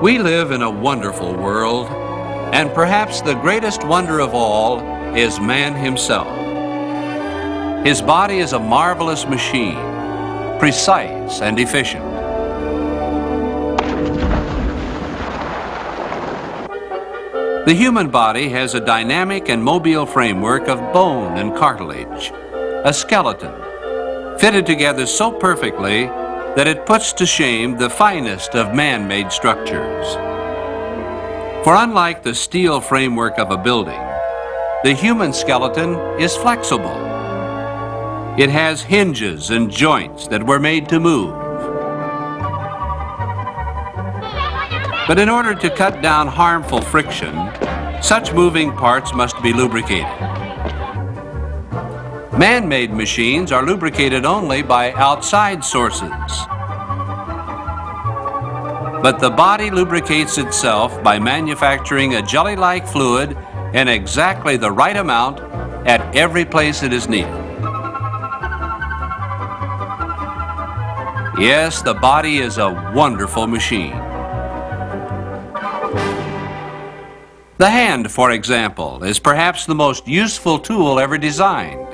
We live in a wonderful world, and perhaps the greatest wonder of all is man himself. His body is a marvelous machine, precise and efficient. The human body has a dynamic and mobile framework of bone and cartilage, a skeleton, fitted together so perfectly that it puts to shame the finest of man-made structures. For unlike the steel framework of a building, the human skeleton is flexible. It has hinges and joints that were made to move. But in order to cut down harmful friction, such moving parts must be lubricated. Man-made machines are lubricated only by outside sources. But the body lubricates itself by manufacturing a jelly-like fluid in exactly the right amount at every place it is needed. Yes, the body is a wonderful machine. The hand, for example, is perhaps the most useful tool ever designed.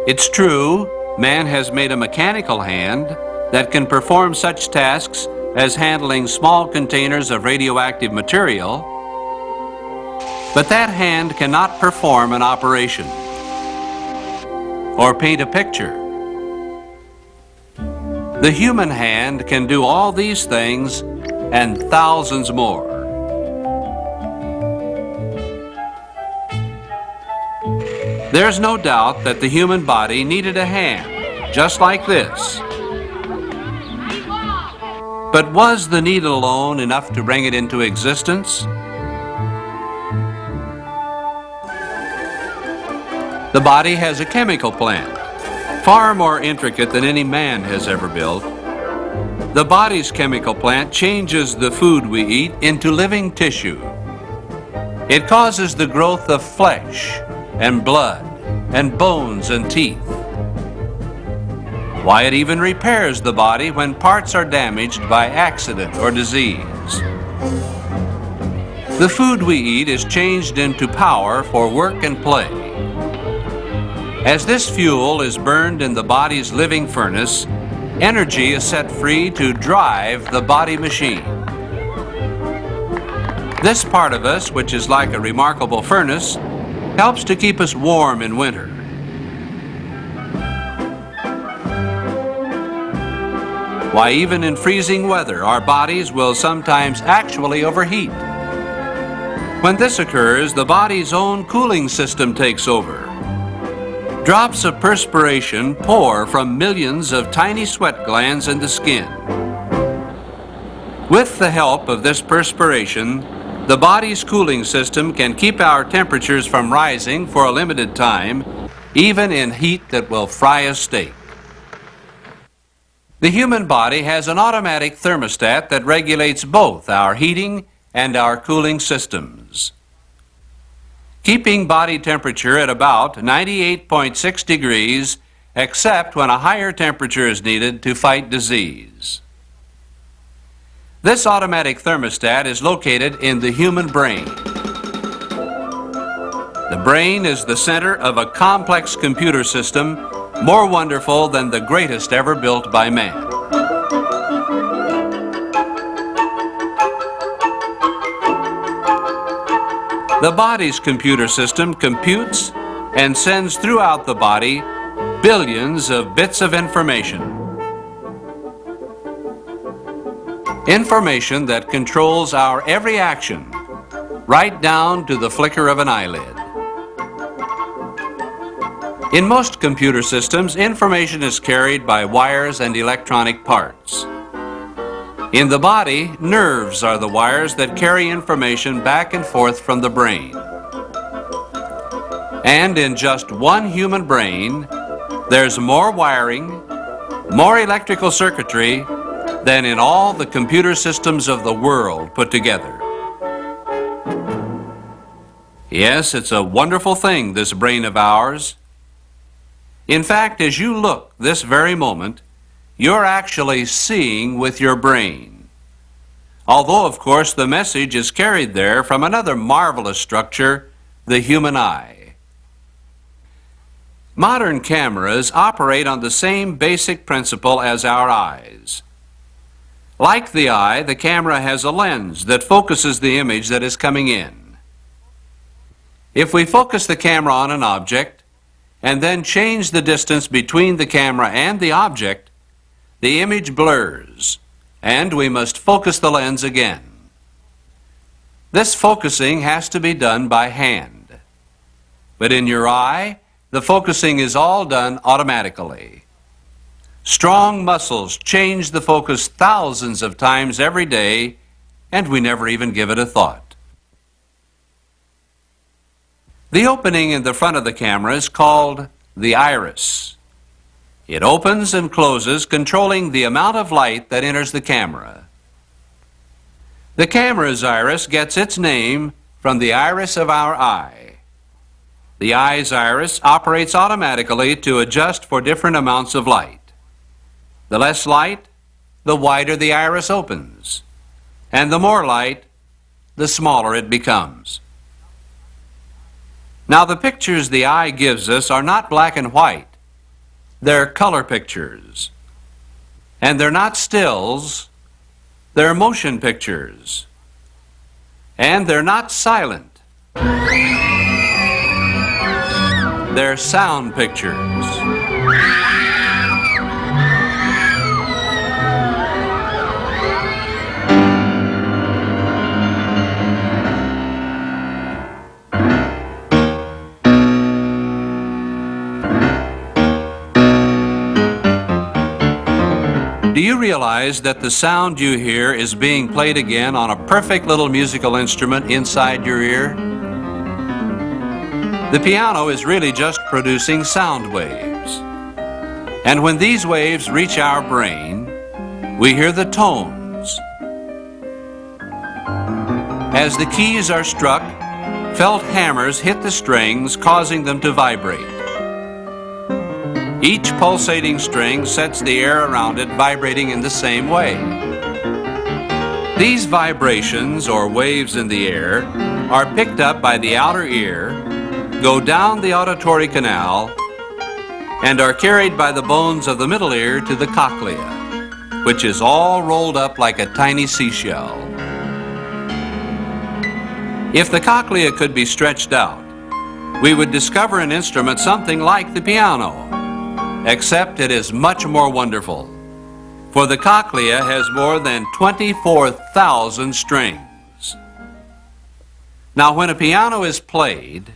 It's true, man has made a mechanical hand that can perform such tasks as handling small containers of radioactive material, but that hand cannot perform an operation or paint a picture. The human hand can do all these things and thousands more. There's no doubt that the human body needed a hand, just like this. But was the need alone enough to bring it into existence? The body has a chemical plant, far more intricate than any man has ever built. The body's chemical plant changes the food we eat into living tissue. It causes the growth of flesh and blood and bones and teeth. Why, it even repairs the body when parts are damaged by accident or disease. The food we eat is changed into power for work and play. As this fuel is burned in the body's living furnace, energy is set free to drive the body machine. This part of us, which is like a remarkable furnace, helps to keep us warm in winter. Why, even in freezing weather, our bodies will sometimes actually overheat. When this occurs, the body's own cooling system takes over. Drops of perspiration pour from millions of tiny sweat glands in the skin. With the help of this perspiration, the body's cooling system can keep our temperatures from rising for a limited time, even in heat that will fry a steak. The human body has an automatic thermostat that regulates both our heating and our cooling systems, keeping body temperature at about 98.6 degrees, except when a higher temperature is needed to fight disease. This automatic thermostat is located in the human brain. The brain is the center of a complex computer system more wonderful than the greatest ever built by man. The body's computer system computes and sends throughout the body billions of bits of information. Information that controls our every action, right down to the flicker of an eyelid. In most computer systems, information is carried by wires and electronic parts. In the body, nerves are the wires that carry information back and forth from the brain. And in just one human brain, there's more wiring, more electrical circuitry than in all the computer systems of the world put together. Yes, it's a wonderful thing, this brain of ours. In fact, as you look this very moment, you're actually seeing with your brain. although, of course, the message is carried there from another marvelous structure, the human eye. Modern cameras operate on the same basic principle as our eyes. Like the eye, the camera has a lens that focuses the image that is coming in. If we focus the camera on an object and then change the distance between the camera and the object, the image blurs, and we must focus the lens again. This focusing has to be done by hand. But in your eye, the focusing is all done automatically. Strong muscles change the focus thousands of times every day, and we never even give it a thought. The opening in the front of the camera is called the iris. It opens and closes, controlling the amount of light that enters the camera. The camera's iris gets its name from the iris of our eye. The eye's iris operates automatically to adjust for different amounts of light. The less light, the wider the iris opens, and the more light, the smaller it becomes. Now, the pictures the eye gives us are not black and white. They're color pictures. And they're not stills, they're motion pictures. And they're not silent. They're sound pictures. Do you realize that the sound you hear is being played again on a perfect little musical instrument inside your ear? The piano is really just producing sound waves. And when these waves reach our brain, we hear the tones. As the keys are struck, felt hammers hit the strings, causing them to vibrate. Each pulsating string sets the air around it vibrating in the same way. These vibrations, or waves in the air, are picked up by the outer ear, go down the auditory canal, and are carried by the bones of the middle ear to the cochlea, which is all rolled up like a tiny seashell. If the cochlea could be stretched out, we would discover an instrument something like the piano. Except it is much more wonderful, for the cochlea has more than 24,000 strings. Now, when a piano is played,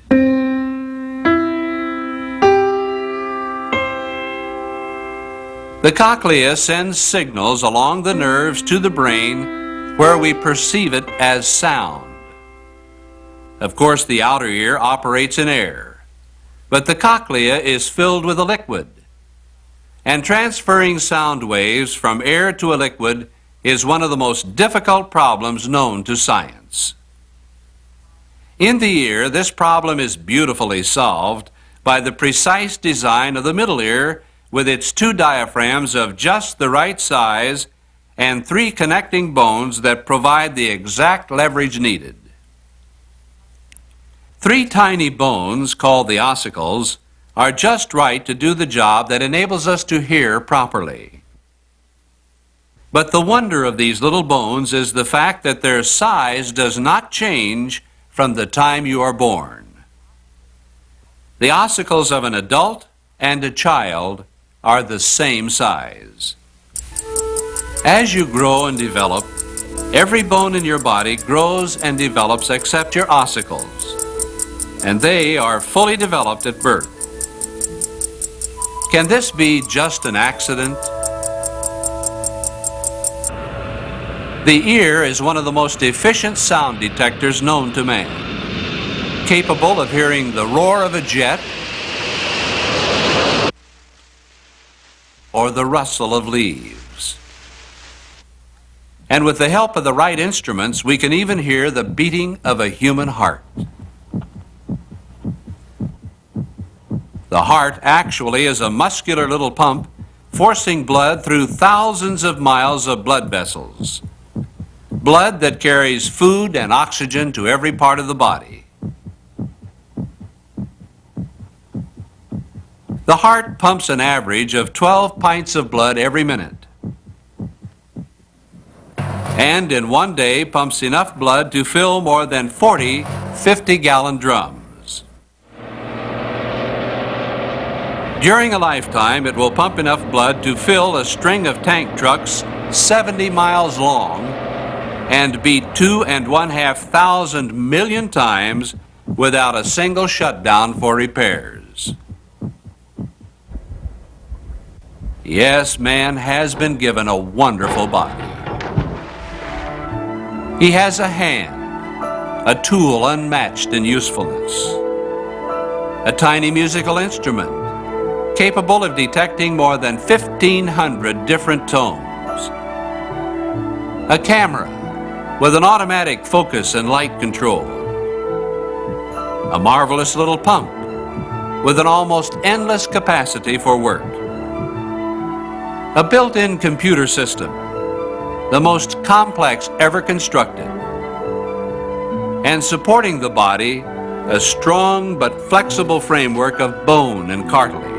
the cochlea sends signals along the nerves to the brain where we perceive it as sound. Of course, the outer ear operates in air, but the cochlea is filled with a liquid. And transferring sound waves from air to a liquid is one of the most difficult problems known to science. In the ear, this problem is beautifully solved by the precise design of the middle ear with its two diaphragms of just the right size and three connecting bones that provide the exact leverage needed. Three tiny bones, called the ossicles, are just right to do the job that enables us to hear properly. But the wonder of these little bones is the fact that their size does not change from the time you are born. The ossicles of an adult and a child are the same size. As you grow and develop, every bone in your body grows and develops except your ossicles, and they are fully developed at birth. Can this be just an accident? The ear is one of the most efficient sound detectors known to man, capable of hearing the roar of a jet or the rustle of leaves. And with the help of the right instruments, we can even hear the beating of a human heart. The heart actually is a muscular little pump forcing blood through thousands of miles of blood vessels. blood that carries food and oxygen to every part of the body. The heart pumps an average of 12 pints of blood every minute, and in one day pumps enough blood to fill more than 40 50-gallon drums. During a lifetime, it will pump enough blood to fill a string of tank trucks 70 miles long and beat 2,500 million times without a single shutdown for repairs. Yes, man has been given a wonderful body. He has a hand, a tool unmatched in usefulness, a tiny musical instrument capable of detecting more than 1,500 different tones, a camera with an automatic focus and light control, a marvelous little pump with an almost endless capacity for work, a built-in computer system, the most complex ever constructed, and supporting the body, a strong but flexible framework of bone and cartilage.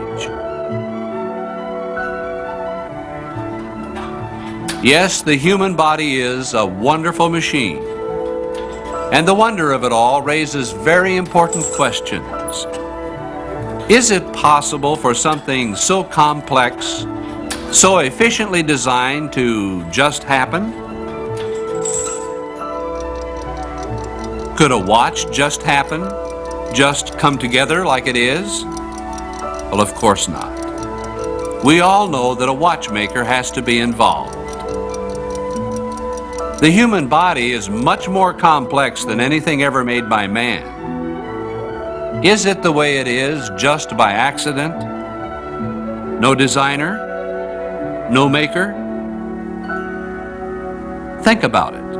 Yes, the human body is a wonderful machine, and the wonder of it all raises very important questions. Is it possible for something so complex, so efficiently designed to just happen? Could a watch just happen? Just come together like it is? Well, of course not. We all know that a watchmaker has to be involved. The human body is much more complex than anything ever made by man. Is it the way it is just by accident? No designer? No maker? Think about it.